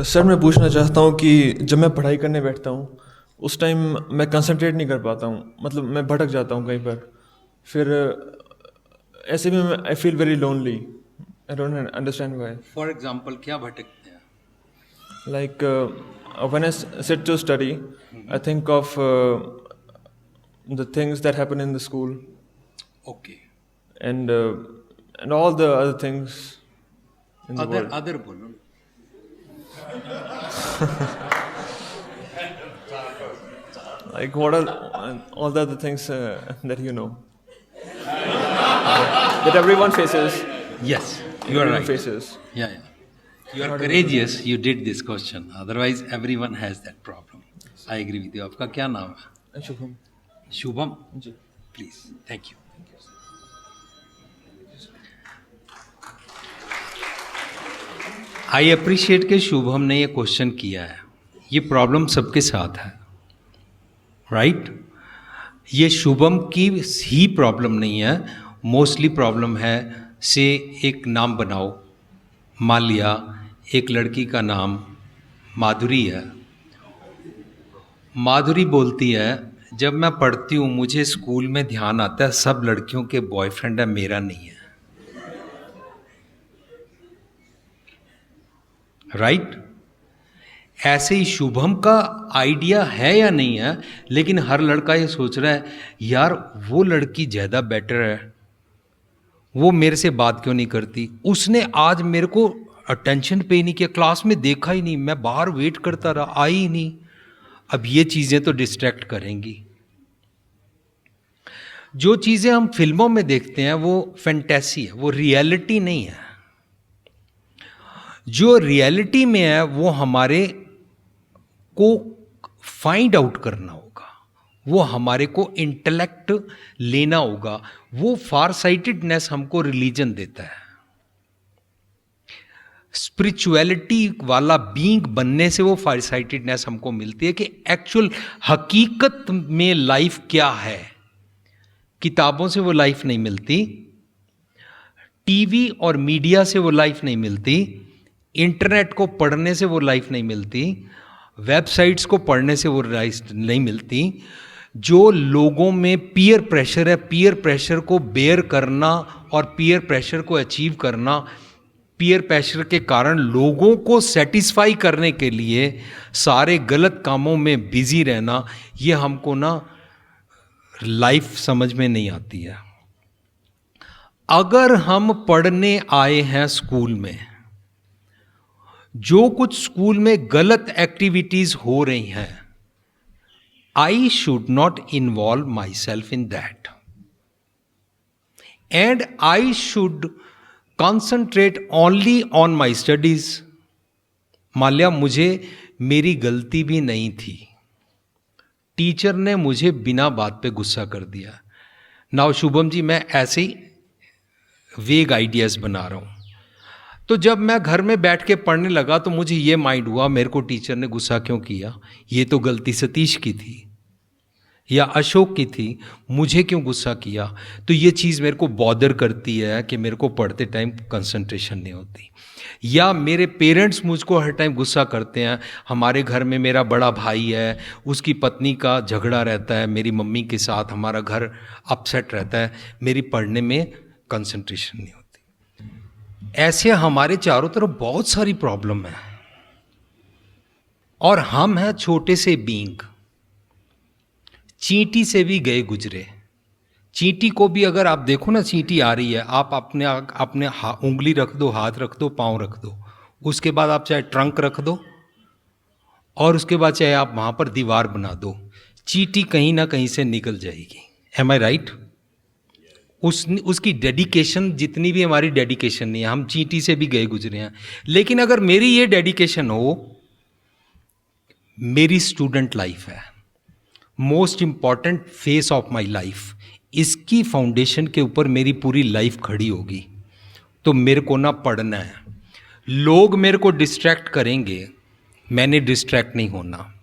Sir मैं पूछना चाहता हूँ कि जब मैं पढ़ाई करने बैठता हूँ उस टाइम मैं कंसंट्रेट नहीं कर पाता हूँ, मतलब मैं भटक जाता हूँ कहीं पर। फिर ऐसे में I feel very lonely. I don't understand why. For example क्या भटकते हैं? Like when I sit to study, I think of the things that happen in the school okay, and uh, and all the other things in the other world. Other बोलो ना। Like what are all the other things that that everyone faces. Yes, That you are everyone right. faces. या you are How do you? Courageous, you did this question, otherwise everyone has that problem. I agree with you. आपका क्या नाम है? Shubham. Shubham, ji. Please. Thank you. I appreciate कि शुभम ने ये question किया है। ये प्रॉब्लम सबके साथ है, राइट? ये शुभम की ही प्रॉब्लम नहीं है, मोस्टली प्रॉब्लम है। से एक नाम बनाओ, मान लिया एक लड़की का नाम माधुरी है। माधुरी बोलती है जब मैं पढ़ती हूँ मुझे स्कूल में ध्यान आता है सब लड़कियों के बॉयफ्रेंड है, मेरा नहीं है, राइट? ऐसे ही शुभम का आइडिया है या नहीं है, लेकिन हर लड़का ये सोच रहा है यार वो लड़की ज़्यादा बेटर है, वो मेरे से बात क्यों नहीं करती, उसने आज मेरे को अटेंशन पे ही नहीं किया, क्लास में देखा ही नहीं, मैं बाहर वेट करता रहा, आई ही नहीं। अब ये चीज़ें तो डिस्ट्रैक्ट करेंगी। जो चीज़ें हम फिल्मों में देखते हैं वो फैंटेसी है, वो रियलिटी नहीं है। जो रियलिटी में है वो हमारे को फाइंड आउट करना होगा, वो हमारे को इंटेलेक्ट लेना होगा। वो फार साइटेडनेस हमको रिलीजन देता है। स्पिरिचुअलिटी वाला बीइंग बनने से वो फार साइटेडनेस हमको मिलती है कि एक्चुअल हकीकत में लाइफ क्या है। किताबों से वो लाइफ नहीं मिलती, टीवी और मीडिया से वो लाइफ नहीं मिलती, इंटरनेट को पढ़ने से वो लाइफ नहीं मिलती, वेबसाइट्स को पढ़ने से वो लाइफ नहीं मिलती। जो लोगों में पीयर प्रेशर है, पीयर प्रेशर को बेयर करना और पीयर प्रेशर को अचीव करना, पीयर प्रेशर के कारण लोगों को सेटिस्फाई करने के लिए सारे गलत कामों में बिजी रहना, ये हमको ना लाइफ समझ में नहीं आती है। अगर हम पढ़ने आए हैं स्कूल में, जो कुछ स्कूल में गलत एक्टिविटीज हो रही हैं, I should not involve my self in that and I should concentrate only on my studies. मान लिया मुझे मेरी गलती भी नहीं थी, टीचर ने मुझे बिना बात पे गुस्सा कर दिया। नाउ शुभम जी, मैं ऐसे ही वेग आइडियाज बना रहा हूं। तो जब मैं घर में बैठ के पढ़ने लगा तो मुझे ये माइंड हुआ मेरे को टीचर ने गुस्सा क्यों किया, ये तो गलती सतीश की थी या अशोक की थी, मुझे क्यों गुस्सा किया। तो ये चीज़ मेरे को बॉदर करती है कि मेरे को पढ़ते टाइम कंसंट्रेशन नहीं होती। या मेरे पेरेंट्स मुझको हर टाइम गुस्सा करते हैं। हमारे घर में मेरा बड़ा भाई है, उसकी पत्नी का झगड़ा रहता है मेरी मम्मी के साथ, हमारा घर अपसेट रहता है, मेरी पढ़ने में कंसंट्रेशन नहीं होती। ऐसे हमारे चारों तरफ बहुत सारी प्रॉब्लम है और हम हैं छोटे से बीइंग। चींटी से भी गए गुजरे। चींटी को भी अगर आप देखो ना, चींटी आ रही है, आप अपने उंगली रख दो, हाथ रख दो, पाँव रख दो, उसके बाद आप चाहे ट्रंक रख दो और उसके बाद चाहे आप वहाँ पर दीवार बना दो, चींटी कहीं ना कहीं से निकल जाएगी। M I right? उसकी डेडिकेशन जितनी भी हमारी डेडिकेशन नहीं है, हम चींटी से भी गए गुजरे हैं। लेकिन अगर मेरी ये डेडिकेशन हो, मेरी स्टूडेंट लाइफ है, most important face of my life, इसकी फाउंडेशन के ऊपर मेरी पूरी लाइफ खड़ी होगी, तो मेरे को ना पढ़ना है। लोग मेरे को डिस्ट्रैक्ट करेंगे, मैंने डिस्ट्रैक्ट नहीं होना।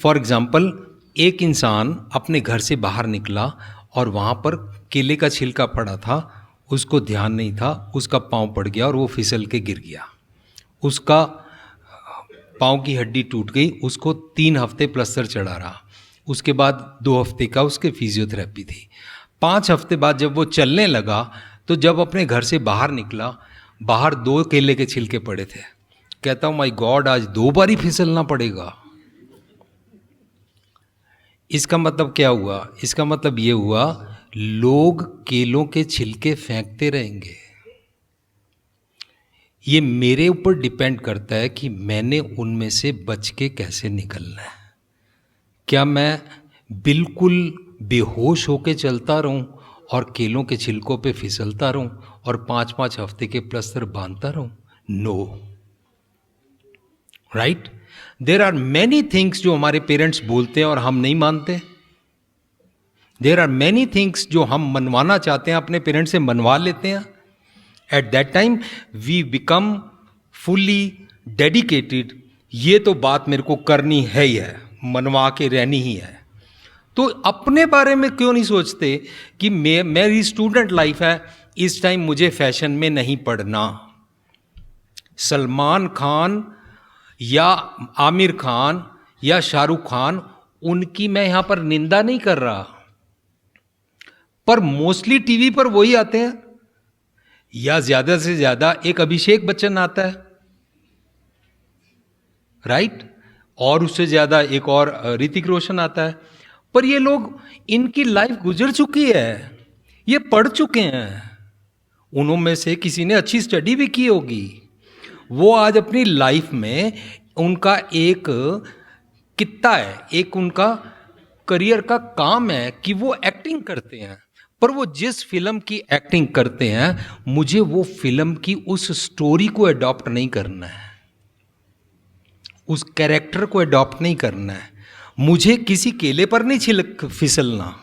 फॉर एग्जाम्पल, एक इंसान अपने घर से बाहर निकला और वहाँ पर केले का छिलका पड़ा था, उसको ध्यान नहीं था, उसका पाँव पड़ गया और वो फिसल के गिर गया। उसका पाँव की हड्डी टूट गई, उसको 3 हफ्ते प्लास्टर चढ़ा रहा, उसके बाद 2 हफ्ते का उसके फिजियोथेरेपी थी। 5 हफ्ते बाद जब वो चलने लगा तो जब अपने घर से बाहर निकला, बाहर 2 केले के छिलके पड़े थे। कहता हूँ माय गॉड, आज 2 बार ही फिसलना पड़ेगा। इसका मतलब क्या हुआ? इसका मतलब ये हुआ, लोग केलों के छिलके फेंकते रहेंगे। ये मेरे ऊपर डिपेंड करता है कि मैंने उनमें से बच के कैसे निकलना है। क्या मैं बिल्कुल बेहोश होके चलता रहूं और केलों के छिलकों पे फिसलता रहूं और 5-5 हफ्ते के प्लास्टर बांधता रहूं? No, right? There are many things जो हमारे पेरेंट्स बोलते हैं और हम नहीं मानते। देर आर मैनी थिंग्स जो हम मनवाना चाहते हैं, अपने पेरेंट्स से मनवा लेते हैं। At that time we become fully dedicated. ये तो बात मेरे को करनी है ही है, मनवा के रहनी ही है। तो अपने बारे में क्यों नहीं सोचते कि मेरी स्टूडेंट लाइफ है, इस टाइम मुझे फैशन में नहीं पढ़ना। सलमान खान या आमिर खान या शाहरुख खान, उनकी मैं यहां पर निंदा नहीं कर रहा, पर मोस्टली टीवी पर वही आते हैं, या ज्यादा से ज्यादा एक अभिषेक बच्चन आता है, राइट? और उससे ज्यादा एक और ऋतिक रोशन आता है। पर ये लोग, इनकी लाइफ गुजर चुकी है, ये पढ़ चुके हैं, उनमें से किसी ने अच्छी स्टडी भी की होगी। वो आज अपनी लाइफ में, उनका एक कित्ता है, एक उनका करियर का काम है कि वो एक्टिंग करते हैं। पर वो जिस फिल्म की एक्टिंग करते हैं, मुझे वो फिल्म की उस स्टोरी को अडॉप्ट नहीं करना है, उस कैरेक्टर को अडॉप्ट नहीं करना है, मुझे किसी केले पर नहीं छिलक फिसलना।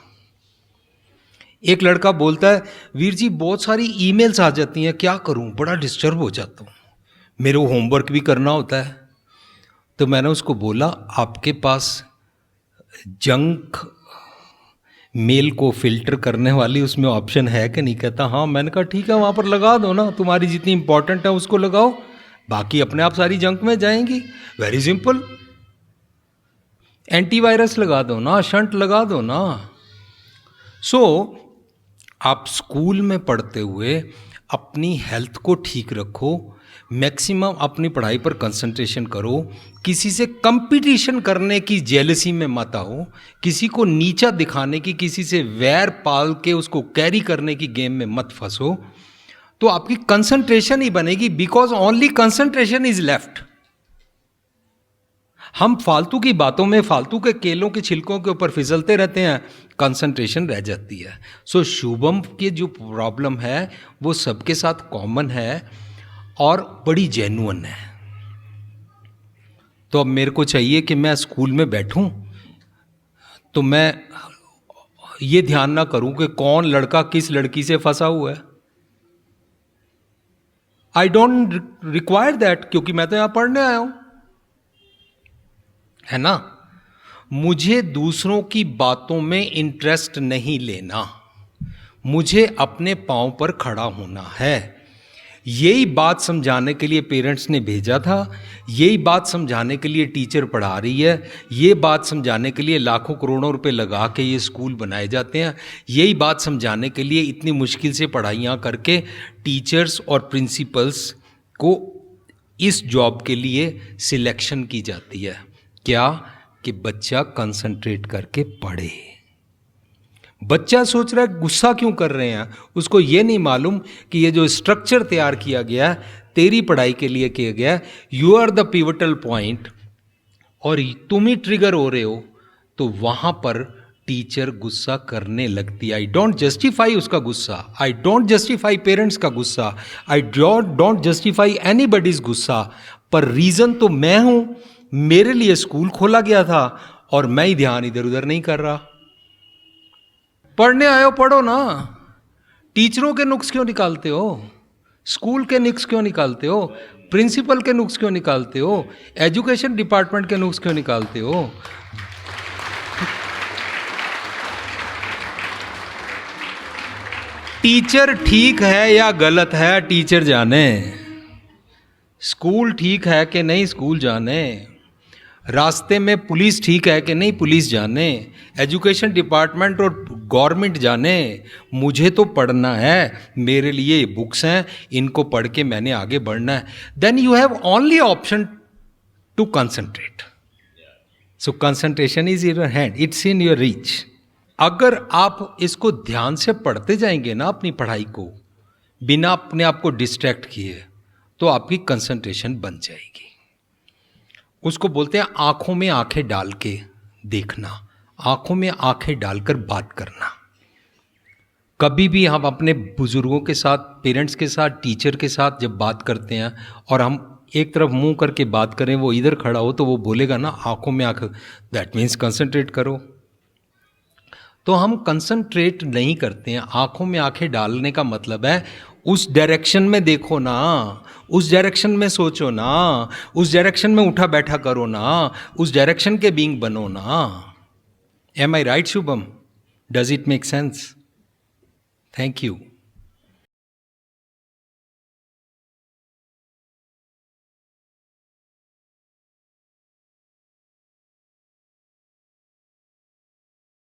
एक लड़का बोलता है, वीर जी बहुत सारी ईमेल्स आ जाती हैं, क्या करूं, बड़ा डिस्टर्ब हो जाता हूं, मेरे को होमवर्क भी करना होता है। तो मैंने उसको बोला, आपके पास जंक मेल को फिल्टर करने वाली उसमें ऑप्शन है कि नहीं? कहता हाँ। मैंने कहा ठीक है, वहाँ पर लगा दो ना, तुम्हारी जितनी इंपॉर्टेंट है उसको लगाओ, बाकी अपने आप सारी जंक में जाएंगी। Very simple. एंटीवायरस लगा दो ना, शंट लगा दो ना। सो आप स्कूल में पढ़ते हुए अपनी हेल्थ को ठीक रखो, मैक्सिमम अपनी पढ़ाई पर कंसंट्रेशन करो, किसी से कंपटीशन करने की जेलसी में मत आओ, किसी को नीचा दिखाने की, किसी से वैर पाल के उसको कैरी करने की गेम में मत फंसो, तो आपकी कंसंट्रेशन ही बनेगी। Because only concentration is left. हम फालतू की बातों में, फालतू के केलों के छिलकों के ऊपर फिसलते रहते हैं, कंसंट्रेशन रह जाती है। सो शुभम की जो प्रॉब्लम है वो सबके साथ कॉमन है और बड़ी जेन्युइन है। तो अब मेरे को चाहिए कि मैं स्कूल में बैठूं तो मैं ये ध्यान ना करूं कि कौन लड़का किस लड़की से फंसा हुआ है। आई डोंट रिक्वायर दैट, क्योंकि मैं तो यहां पढ़ने आया हूं, है ना? मुझे दूसरों की बातों में इंटरेस्ट नहीं लेना, मुझे अपने पांव पर खड़ा होना है। यही बात समझाने के लिए पेरेंट्स ने भेजा था, यही बात समझाने के लिए टीचर पढ़ा रही है, ये बात समझाने के लिए लाखों करोड़ों रुपए लगा के ये स्कूल बनाए जाते हैं, यही बात समझाने के लिए इतनी मुश्किल से पढ़ाइयाँ करके टीचर्स और प्रिंसिपल्स को इस जॉब के लिए सिलेक्शन की जाती है। क्या? कि बच्चा कंसंट्रेट करके पढ़े। बच्चा सोच रहा है गुस्सा क्यों कर रहे हैं, उसको ये नहीं मालूम कि ये जो स्ट्रक्चर तैयार किया गया तेरी पढ़ाई के लिए किया गया, you are the pivotal point, और तुम ही ट्रिगर हो रहे हो, तो वहां पर टीचर गुस्सा करने लगती है। आई डोंट जस्टिफाई उसका गुस्सा, आई डोंट जस्टिफाई पेरेंट्स का गुस्सा, आई डोंट जस्टिफाई एनीबडीज गुस्सा, पर रीजन तो मैं हूं। मेरे लिए स्कूल खोला गया था और मैं ही ध्यान इधर उधर नहीं कर रहा। पढ़ने आए हो, पढ़ो ना। टीचरों के नुक्स क्यों निकालते हो? स्कूल के नुक्स क्यों निकालते हो? प्रिंसिपल के नुक्स क्यों निकालते हो? एजुकेशन डिपार्टमेंट के नुक्स क्यों निकालते हो? टीचर ठीक है या गलत है, टीचर जाने। स्कूल ठीक है कि नहीं, स्कूल जाने। रास्ते में पुलिस ठीक है कि नहीं पुलिस जाने, एजुकेशन डिपार्टमेंट और गवर्नमेंट जाने, मुझे तो पढ़ना है, मेरे लिए ये बुक्स हैं, इनको पढ़ के मैंने आगे बढ़ना है. Then you have only option to concentrate. So concentration is in your hand, it's in your reach. अगर आप इसको ध्यान से पढ़ते जाएंगे ना अपनी पढ़ाई को, बिना अपने आप को डिस्ट्रैक्ट किए, तो आपकी कंसंट्रेशन बन जाएगी. उसको बोलते हैं आंखों में आंखें डाल के देखना, आंखों में आंखें डालकर बात करना. कभी भी हम अपने बुजुर्गों के साथ, पेरेंट्स के साथ, टीचर के साथ जब बात करते हैं और हम एक तरफ मुंह करके बात करें, वो इधर खड़ा हो तो वो बोलेगा ना आंखों में आंख, दैट मीन्स कंसंट्रेट करो. तो हम कंसंट्रेट नहीं करते हैं. आंखों में आंखें डालने का मतलब है उस डायरेक्शन में देखो ना, उस डायरेक्शन में सोचो ना, उस डायरेक्शन में उठा बैठा करो ना, उस डायरेक्शन के बीइंग बनो ना. Am I right Shubham? Does it make sense? Thank you.